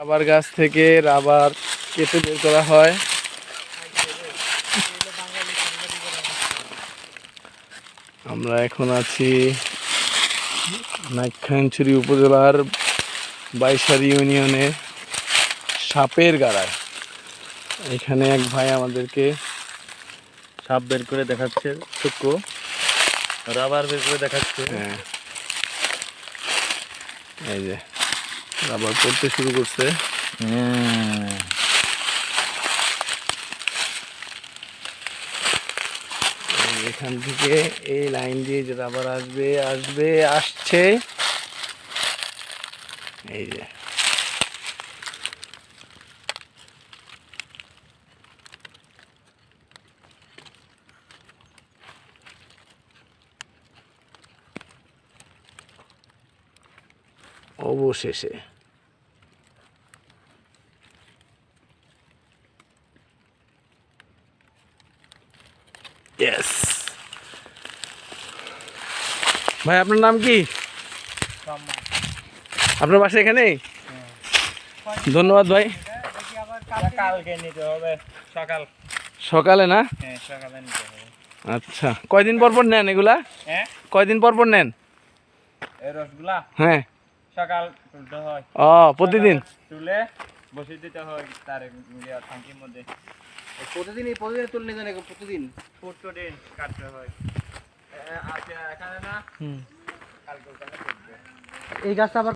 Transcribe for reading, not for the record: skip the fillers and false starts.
Rubber গাছ থেকে rubber কেটে বের করা হয়। আমরা এখন আছি নাইক্ষ্যংছড়ি উপজেলার বাইশারি ইউনিয়নের সাপের গাড়ায়। এখানে এক ভাই আমাদেরকে সাপ বের করে দেখাচ্ছে, শুক্কো রাবার বের করে দেখাচ্ছে। হ্যাঁ, এই যে রাবার পড়তে শুরু করছে। এখান থেকে এই লাইন দিয়ে যে রাবার আসছে। এই যে অবশেষে ইয়েস। ভাই আপনার নাম কি? আপনার বাসা এখানে? ধন্যবাদ ভাই। কালকে নিতে হবে, সকালে না? হ্যাঁ সকালে নিতে হবে। আচ্ছা, কয়দিন পর পর নেন এগুলা? হ্যাঁ, কয়দিন পর পর নেন? এই রসগুলা হ্যাঁ। সকাল তুলতে হয়। ও, প্রতিদিন? তুলে বসিয়ে দিতে হয় তার থাঙ্কির মধ্যে। প্রতিদিন তুললে জানে, প্রতিদিন কাটতে হয়। আচ্ছা, এখানে না, কালকে এই গাছটা আবার